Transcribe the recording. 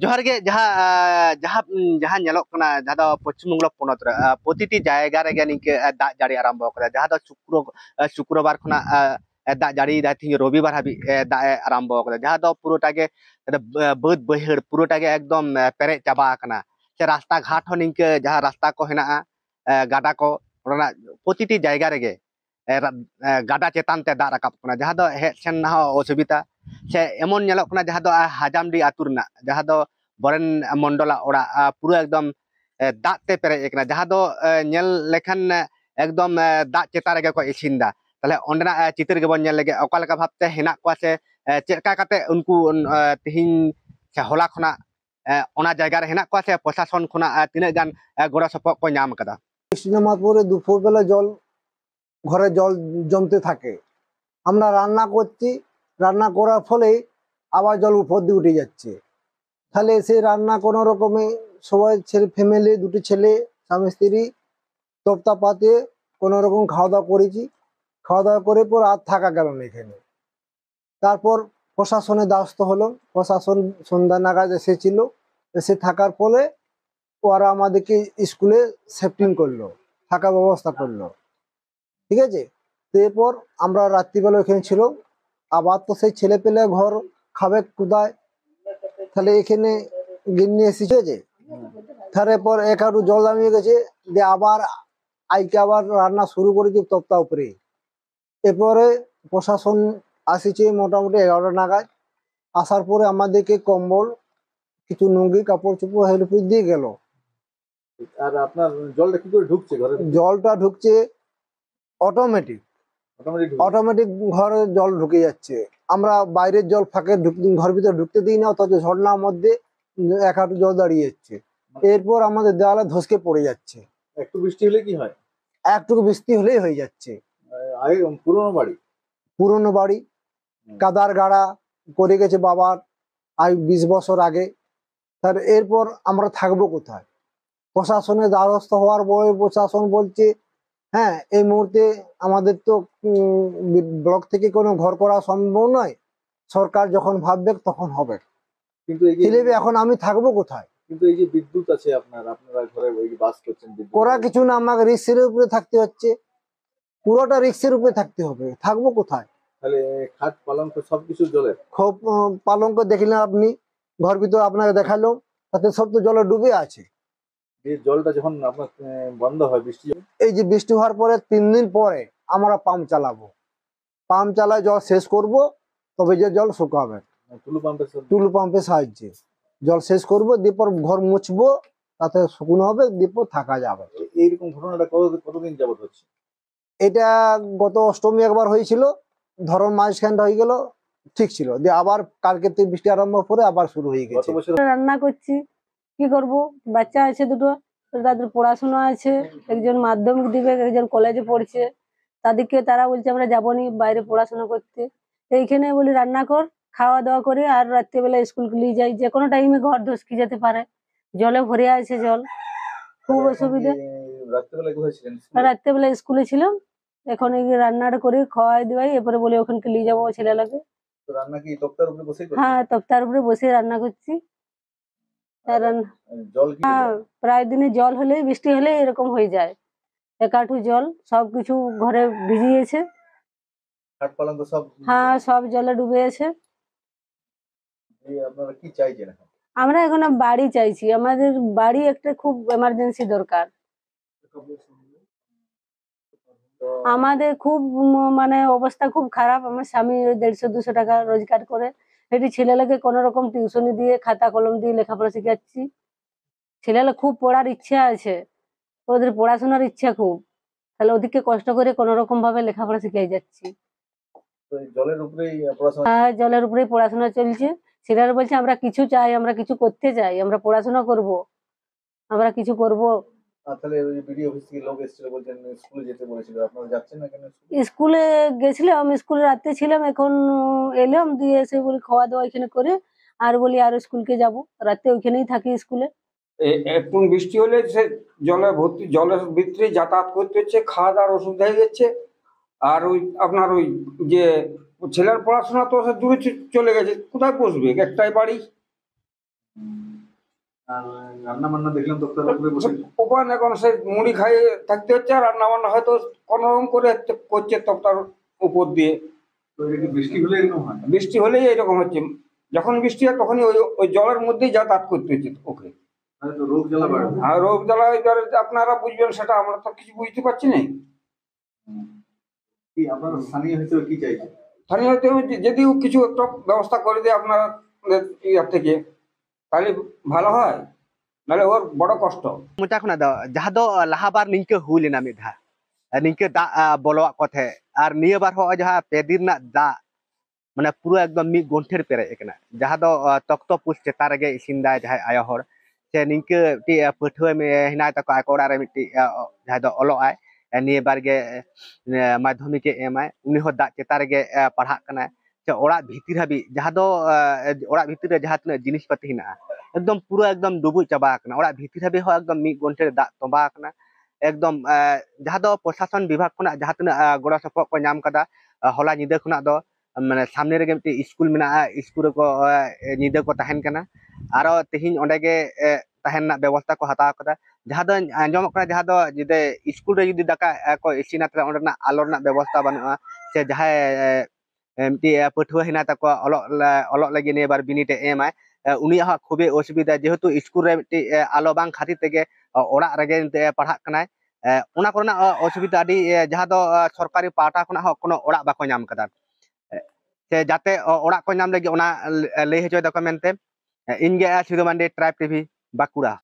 जोहार गे जहाँ ñeᱞᱚᱜ ᱠᱟᱱᱟ ᱡᱟᱦᱟᱸ ᱫᱚ ᱯᱚᱥᱪᱤᱢ ᱵᱚᱝᱜᱚ ᱯᱚᱱᱚᱛ ᱨᱮ ᱯᱨᱚᱛᱤᱴᱤ ᱡᱟᱭᱜᱟ ᱨᱮᱜᱮ ᱱᱤᱝᱠᱟᱹ ᱫᱟᱜ ᱡᱟᱹᱲᱤ ᱟᱨᱟᱢᱵᱚ ᱟᱠᱟᱫᱟ ᱡᱟᱦᱟᱸ ᱫᱚ ᱥᱩᱠᱨᱚᱵᱟᱨ ᱠᱷᱚᱱᱟᱜ ᱫᱟᱜ ᱡᱟᱹᱲᱤ ᱫᱟᱭ ᱛᱤᱦᱤᱧ ᱨᱚᱵᱤবার ᱦᱟᱹᱵᱤᱡ ᱫᱟᱜ ᱮ ᱟᱨᱟᱢᱵᱚ ᱟᱠᱟᱫᱟ ᱡᱟᱦᱟᱸ ᱫᱚ ᱯᱩᱨᱟᱹᱴᱟ ᱜᱮ ᱵᱟᱹᱫ ᱵᱟᱹᱭᱦᱟᱹᱲ ᱯᱩᱨᱟᱹᱴᱟ ᱜᱮ ᱮᱠᱫᱚᱢ ᱯᱮᱨᱮᱡ ᱪᱟᱵᱟ ᱟᱠᱟᱱᱟ ᱥᱮ ᱨᱟᱥᱛᱟ ᱜᱷᱟᱴ ᱦᱚᱸ ᱱᱤᱝᱠᱟᱹ ᱡᱟᱦᱟᱸ ᱨᱟᱥᱛᱟ ᱠᱚ ᱦᱮᱱᱟᱜᱼᱟ ᱜᱟᱰᱟ ᱠᱚ ᱚᱱᱟ ᱯᱨᱚᱛᱤᱴᱤ ᱡᱟᱭᱜᱟ ᱨᱮᱜᱮ ᱜᱟᱰᱟ ᱪᱮᱛᱟᱱ ᱛᱮ ᱫᱟᱜ ᱨᱟᱠᱟᱵ ᱠᱟᱱᱟ ᱡᱟᱦᱟᱸ ᱫᱚ ᱦᱮᱡ ᱥᱮᱱ ᱦᱚᱸ ᱚᱥᱩᱵᱤধা ᱥᱮ ᱮᱢᱚᱱ ᱧᱮᱞᱚᱜ ᱠᱟᱱᱟ ᱡᱟᱦᱟᱸ ᱫᱚ ᱦᱟᱡᱟᱢᱰᱤ ᱟᱹᱛᱩ ᱨᱮᱱᱟᱜ ᱡᱟᱦᱟᱸ ᱫᱚ বরেন মন্ডলা ওড়া পুরো একদম দাগ তে পেরেজ আকানা যাহা দো ñেল লেখান একদম দাগ চেতা রেগে কো ইসিনদা তাহলে অন্ডনা চিত্র গেবন ñেল লেগে অকা লেকা ভাবতে হেনা কোয়া সে চেকা কাতে উনকু তিহিন সে হলা খনা ওনা জায়গা রে হেনা কোয়া সে প্রশাসন খনা তিনাক গান গড়া সপক কো ñাম কাদা বৃষ্টি নামার পরে দুপুরবেলা জল ঘরে জল জমতে থাকে আমরা রান্না করছি রান্না করার ফলে আবার জল উপর দিয়ে উঠে যাচ্ছে তাহলে সেই রান্না কোনো রকমে সবাই ছেলে ফ্যামিলি দুটি ছেলে স্বামী স্ত্রী তক্তা পাতে কোনো রকম খাওয়া দাওয়া করেছি খাওয়া দাওয়া করে পর আর থাকা গেল না এখানে তারপর প্রশাসনের দ্বারস্থ হলো প্রশাসন সন্ধ্যা নাগাদ এসেছিল এসে থাকার ফলে ওরা আমাদেরকে স্কুলে শিফটিং করলো থাকার ব্যবস্থা করলো ঠিক আছে এরপর আমরা রাত্রিবেলা এখানে ছিল আবার তো সেই ছেলে পেলে ঘর খাবে কোথায় তাহলে এখানে গিন্নি এসেছে তারপর এক হাঁটু জল দামিয়ে গেছে দিয়ে আবার আইকে আবার রান্না শুরু করেছি তক্তা উপরে এরপরে প্রশাসন আসিছে মোটামুটি 11টা নাগাদ আসার পরে আমাদেরকে কম্বল কিছু নুঙ্গি কাপড় চোপড় হেল্প দিয়ে গেল আর আপনার জলটা কি করে ঢুকছে ঘরে জলটা ঢুকছে অটোমেটিক ঘরে জল ঢুকে যাচ্ছে আমরা বাইরের জল ফাঁকে ঘর ভিতরে ঢুকতে দিই না অথচ ঝর্ণার মধ্যে এক হাঁটু জল দাঁড়িয়ে যাচ্ছে এরপর আমাদের দেওয়ালে ধসকে পড়ে যাচ্ছে একটু বৃষ্টি হলে কি হয় একটু বৃষ্টি হলেই হয়ে যাচ্ছে আগে পুরনো বাড়ি কাদার গাড়া করে গেছে বাবার 20 বছর আগে তার এরপর আমরা থাকবো কোথায় প্রশাসনের দ্বারস্থ হওয়ার পরে প্রশাসন বলছে হ্যাঁ এই মুহূর্তে আমাদের তো ব্লক থেকে কোনো ঘর করা সম্ভব নয় সরকার যখন ভাববে তখন হবে কিন্তু এখন আমি থাকবো কোথায় কিন্তু এই যে বিদ্যুৎ আছে আপনারা ঘরে বাস করছেন করা কিছু না আমাকে রিক্সের উপরে থাকতে হচ্ছে পুরোটা রিক্সের উপরে থাকতে হবে থাকবো কোথায় তাহলে খাট পালঙ্ক সবকিছু জলে খুব পালঙ্ক দেখলেন আপনি ঘর ভিতরে আপনাকে দেখালো তাতে সব তো জলে ডুবে আছে এই জলটা যখন আপনার বন্ধ হয় বৃষ্টি এই যে বৃষ্টি হওয়ার পরে 3 দিন পরে আমরা পাম্প চালাবো পাম্প চালায় জল শেষ করব তবে যে জল শুকাবে টুলু পাম্পের সাহায্যে জল শেষ করবো দীপর ঘর মুছবো তাতে শুকনো হবে দীপর থাকা যাবে এইরকম ঘটনাটা কতদিন যাবত হচ্ছে এটা গত অষ্টমী একবার হয়েছিল ধরন মাঝখানটা হয়ে গেল ঠিক ছিল দিয়ে আবার কালকে থেকে বৃষ্টি আরম্ভ করে আবার শুরু হয়ে গেছে রান্না করছি কি করব বাচ্চা আছে দুটো তাদের পড়াশোনা আছে একজন মাধ্যমিক দিবে একজন কলেজে পড়ছে তাদেরকে তারা বলছে আমরা যাবনি বাইরে পড়াশোনা করতে এইখানে বলি রান্না কর খাওয়া দাওয়া করে আর রাত্রিবেলা স্কুল নিয়ে যাই যে কোনো টাইমে ঘর ধসকে যেতে পারে জলে ভরে আছে জল খুব অসুবিধা রাত্রিবেলা স্কুলে ছিলাম এখন এই রান্নাটা করে খাওয়াই দেওয়াই এরপরে বলে ওখানকে নিয়ে যাবো ছেলে লাগে হ্যাঁ তক্তার উপরে বসে রান্না করছি প্রায় দিনে জল হলে বৃষ্টি হলে এরকম হয়ে যায় এক হাঁটু জল সবকিছু ঘরে ভিজিয়েছে হ্যাঁ সব জলে ডুবে আছে আমরা এখন বাড়ি চাইছি আমাদের বাড়ি একটা খুব এমার্জেন্সি দরকার আমাদের খুব মানে অবস্থা খুব খারাপ আমার স্বামী 150-200 টাকা রোজগার করে এটি ছেলেকে কোনো রকম টিউশনি দিয়ে খাতা কলম দিয়ে লেখাপড়া শিখাচ্ছি ছেলেরা খুব পড়ার ইচ্ছা আছে ওদের পড়াশোনার ইচ্ছা খুব তাহলে ওদিকে কষ্ট করে কোনো রকম ভাবে লেখাপড়া শিখাই যাচ্ছি হ্যাঁ জলের উপরেই পড়াশোনা চলছে ছেলেরা বলছে আমরা কিছু চাই আমরা কিছু করতে চাই আমরা পড়াশোনা করব আমরা কিছু করব স্কুলে গেছিলাম স্কুলে রাতে ছিলাম এখন এলাম দিয়ে এসে বলি খাওয়া দাওয়া এখানে করে আর বলি আর স্কুলকে যাব রাতে ওইখানেই থাকি স্কুলে একটু বৃষ্টি হলে সে জলের ভিতরে যাতায়াত করতে হচ্ছে খাওয়া দাওয়ার অসুবিধা হয়ে যাচ্ছে আর ওই আপনার ওই যে ছেলের পড়াশোনা তো দূরে চলে গেছে কোথায় বসবে একটাই বাড়ি আর রান্না বান্না দেখলাম তক্তার উপরে বসে। ওখান এখন সে মুড়ি খাইয়ে থাকতে হচ্ছে, আর রান্না বান্না হয়তো কোনো রকম করে করছে তক্তার উপর দিয়ে। তো এটা কি বৃষ্টি হলে এরকম হয়? বৃষ্টি হলেই এরকম হচ্ছে, যখন বৃষ্টি হয় তখনই ওই ওই জলের মধ্যেই যাতায়াত করতে হচ্ছে ওকে। তাহলে তো রোগ জ্বালা বাড়বে। আর রোগ জ্বালা এবারে আপনারা বুঝবেন, সেটা আমরা তো কিছু বুঝতে পারছি না। কি আপনারা স্থানীয় হিসেবে কি চাইছে? স্থানীয় হতে যদি কিছু একটা ব্যবস্থা করে দেয় আপনারা ইয়ার থেকে, তাহলে ভালো হয়, নাহলে ওর বড় কষ্ট। ᱢᱚᱪᱟ ᱠᱷᱚᱱᱟᱜ ᱫᱚ ᱡᱟᱦᱟᱸ ᱫᱚ ᱞᱟᱦᱟ ᱵᱟᱨ ᱱᱤᱝᱠᱟᱹ ᱦᱩᱭ ᱞᱮᱱᱟ ᱢᱤᱫ ᱫᱷᱟᱣ ᱱᱤᱝᱠᱟᱹ ᱫᱟᱜ ᱵᱚᱞᱚᱣᱟᱜ ᱠᱚ ᱛᱟᱦᱮᱸ ᱟᱨ ᱱᱤᱭᱟᱹ ᱵᱟᱨ ᱦᱚᱸ ᱡᱟᱦᱟᱸ 2 ᱫᱤᱱ ᱨᱮᱱᱟᱜ ᱫᱟᱜ ᱢᱟᱱᱮ ᱯᱩᱨᱟᱹ ᱮᱠᱫᱚম ᱢᱤᱫ ᱜᱚᱱᱴᱷᱮᱲ ᱯᱮᱨᱮᱡ ᱟᱠᱟᱱᱟ ᱡᱟᱦᱟᱸ ᱫᱚ ᱛᱚᱠᱛᱚ ᱯᱩᱥ ᱪᱮᱛᱟᱱ ᱨᱮᱜᱮ ᱤᱥᱤᱱᱫᱟᱭ ᱡᱟᱦᱟᱸᱭ ᱟᱭᱳ ᱦᱚᱲ ᱥᱮ ᱱᱤᱝᱠᱟᱹ ᱢᱤᱫᱴᱤᱡ ᱯᱟᱹᱴᱷᱩᱣᱟᱹ ᱦᱮᱱᱟᱭ ᱛᱟᱠᱚ ᱟᱠᱚ ᱚᱲᱟᱜ ᱨᱮ ᱢᱤᱫᱴᱤᱡ ᱡᱟᱦᱟᱸᱭ ᱫᱚ ᱚᱞᱚᱜ ᱟᱭ ᱱᱤᱭᱟᱹ ᱵᱟᱨ ᱜᱮ ᱢᱟᱫᱽᱫᱷᱚᱢᱤᱠᱮ ᱮᱢᱟᱭ ᱩᱱᱤ ᱦᱚᱸ ᱫᱟᱜ ᱪᱮᱛᱟᱱ ᱨᱮᱜᱮ ᱯᱟᱲᱦᱟᱜ ᱠᱟᱱᱟᱭ ᱥᱮ ᱚᱲᱟᱜ ᱵᱷᱤᱛᱤᱨ ᱦᱟᱹᱵᱤᱡ ᱡᱟᱦᱟᱸ ᱫᱚ ᱚᱲᱟᱜ ᱵᱷᱤᱛᱤᱨ ᱨᱮ ᱡᱟᱦᱟᱸ ᱛᱤᱱᱟᱹᱜ ᱡᱤᱱᱤᱥ ᱯᱟᱹᱛᱤ ᱦᱮᱱᱟᱜᱼᱟ একদম পুরো একদম ডুবুজ চাবা আকানা ওড়াᱜ ভিতর হাবি হো একদম মিদ গন্ঠের দাগ তবা আকানা একদম যাহা দ প্রশাসন বিভাগ খনা যাহা তিনা গড়া সপক ko nyam kada hola nyida khona do মানে সামনে রেগে মিটি স্কুল মেনা school ko nyida ko tahen kana aro tehin onde ge tahen na ব্যবস্থা ko hataw kada যাহা দ anjom kana যাহা দ jide school re judi daka ko isina tra onde na alor na ব্যবস্থা banua se jahay মিটি পাঠুয়া হেনা তাকো অলক লাগি নিয়ে এবার বিনিতে MI উনিয়াহ খুবই অসুবিধা যেহেতু স্কুল রে মিটি আলো বাং খাতির থেকে ওড়াগ রেগে পড়াক কানায় ওনা করনা অসুবিধা আদি যাহা দ সরকারি পাহটা খনা হো কোনো ওড়াগ বাকো নাম কাদা সে যাতে ওড়াগ কো নাম লাগি ওনা লই হচয় দকো মেনতে ইনগে সিধু মান্ডি ট্রাইব টিভি বাঁকুড়া।